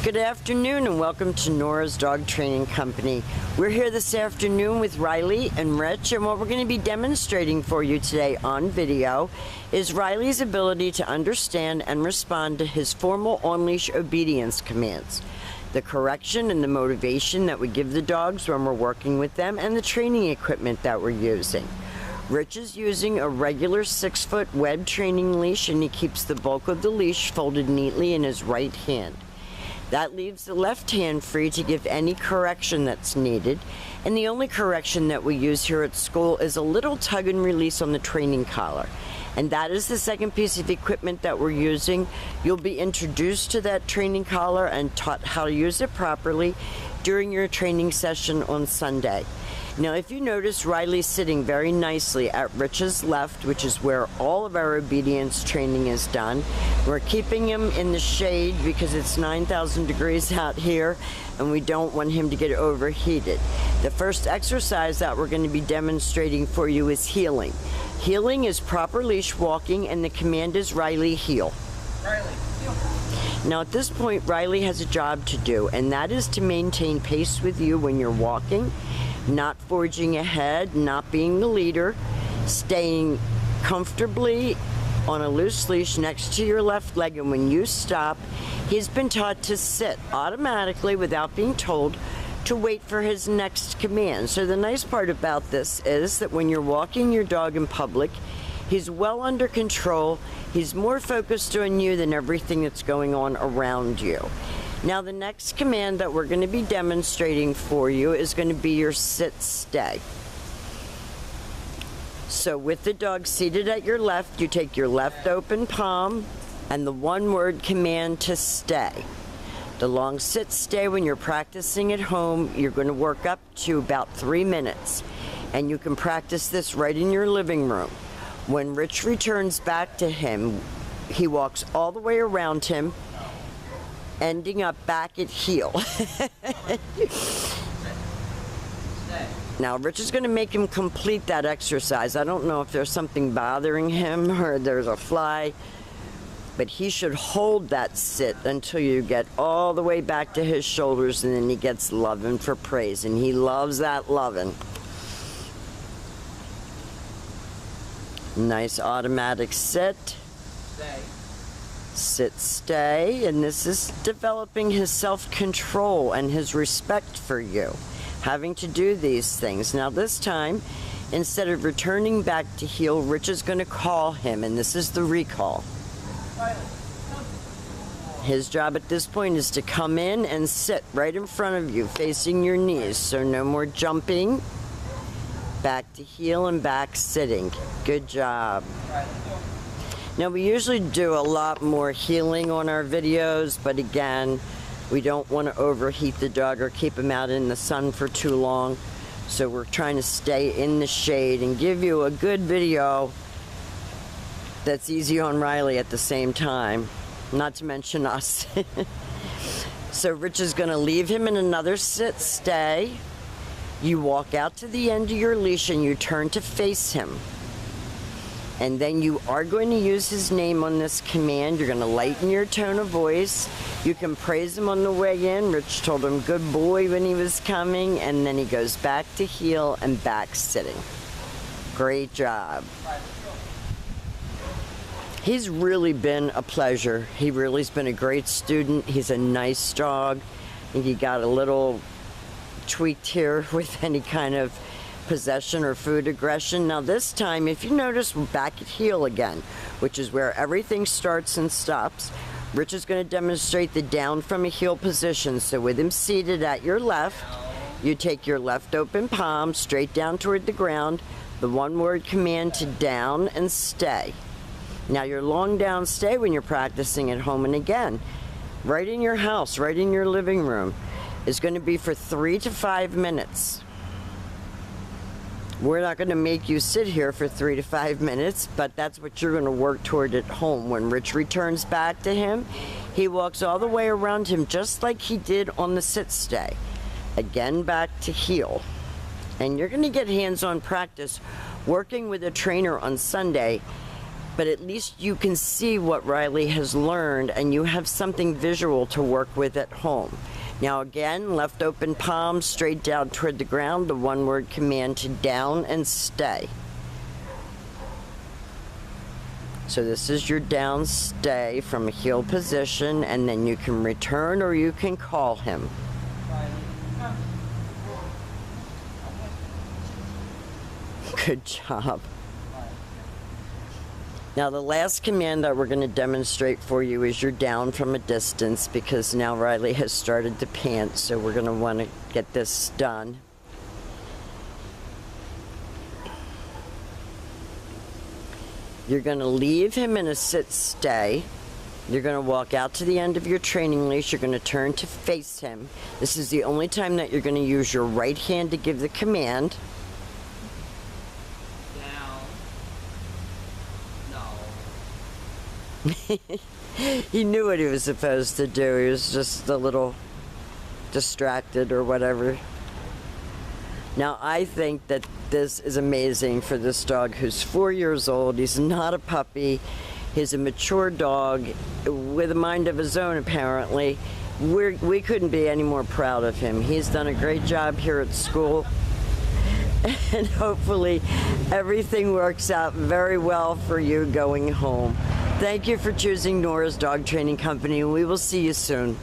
Good afternoon and welcome to Nora's Dog Training Company. We're here this afternoon with Riley and Rich, and what we're going to be demonstrating for you today on video is Riley's ability to understand and respond to his formal on-leash obedience commands, the correction and the motivation that we give the dogs when we're working with them, and the training equipment that we're using. Rich is using a regular 6-foot web training leash, and he keeps the bulk of the leash folded neatly in his right hand. That leaves the left hand free to give any correction that's needed, and the only correction that we use here at school is a little tug and release on the training collar. And that is the second piece of equipment that we're using. You'll be introduced to that training collar and taught how to use it properly during your training session on Sunday. Now, if you notice, Riley's sitting very nicely at Rich's left, which is where all of our obedience training is done. We're keeping him in the shade because it's 9,000 degrees out here and we don't want him to get overheated. The first exercise that we're going to be demonstrating for you is heeling. Heeling is proper leash walking, and the command is Riley, heel. Riley, heel. Now at this point, Riley has a job to do, and that is to maintain pace with you when you're walking, not forging ahead, not being the leader, staying comfortably on a loose leash next to your left leg, and when you stop, he's been taught to sit automatically without being told to wait for his next command. So the nice part about this is that when you're walking your dog in public, he's well under control. He's more focused on you than everything that's going on around you. Now the next command that we're going to be demonstrating for you is going to be your sit stay. So with the dog seated at your left, you take your left open palm and the one-word command to stay. The long sit stay, when you're practicing at home, you're going to work up to about 3 minutes, and you can practice this right in your living room. When Rich returns back to him, he walks all the way around him, ending up back at heel. Now Rich is going to make him complete that exercise. I don't know if there's something bothering him or there's a fly, but he should hold that sit until you get all the way back to his shoulders, and then he gets loving for praise, and he loves that loving. Nice automatic sit. Stay. Sit, stay, and this is developing his self-control and his respect for you, having to do these things. Now this time, instead of returning back to heel, Rich is going to call him, and this is the recall. His job at this point is to come in and sit right in front of you, facing your knees, so no more jumping. Back to heel and back sitting. Good job. Now we usually do a lot more heeling on our videos, but again, we don't want to overheat the dog or keep him out in the sun for too long. So we're trying to stay in the shade and give you a good video that's easy on Riley at the same time, not to mention us. So Rich is going to leave him in another sit stay. You walk out to the end of your leash and you turn to face him. And then you are going to use his name on this command. You're going to lighten your tone of voice. You can praise him on the way in. Rich told him good boy when he was coming, and then he goes back to heel and back sitting. Great job. He's really been a pleasure. He really has been a great student. He's a nice dog. I think he got a little tweaked here with any kind of possession or food aggression. Now this time, if you notice, we're back at heel again, which is where everything starts and stops. Rich is going to demonstrate the down from a heel position. So with him seated at your left, you take your left open palm straight down toward the ground, the one-word command to down and stay. Now your long down stay when you're practicing at home, and again, right in your house, right in your living room, is going to be for 3 to 5 minutes. We're not going to make you sit here for 3 to 5 minutes, but that's what you're going to work toward at home. When Rich returns back to him, he walks all the way around him just like he did on the sit stay. Again, back to heel. And you're going to get hands-on practice working with a trainer on Sunday but at least you can see what Riley has learned and you have something visual to work with at home. Now again, left open palm straight down toward the ground, the one-word command to down and stay. So this is your down stay from a heel position, and then you can return or you can call him. Good job. Now the last command that we're going to demonstrate for you is your down from a distance, because now Riley has started to pant, so we're going to want to get this done. You're going to leave him in a sit-stay. You're going to walk out to the end of your training leash. You're going to turn to face him. This is the only time that you're going to use your right hand to give the command. He knew what he was supposed to do. He was just a little distracted or whatever. Now, I think that this is amazing for this dog who's 4 years old. He's not a puppy. He's a mature dog with a mind of his own, apparently. We couldn't be any more proud of him. He's done a great job here at school. And hopefully everything works out very well for you going home. Thank you for choosing Nora's Dog Training Company. We will see you soon.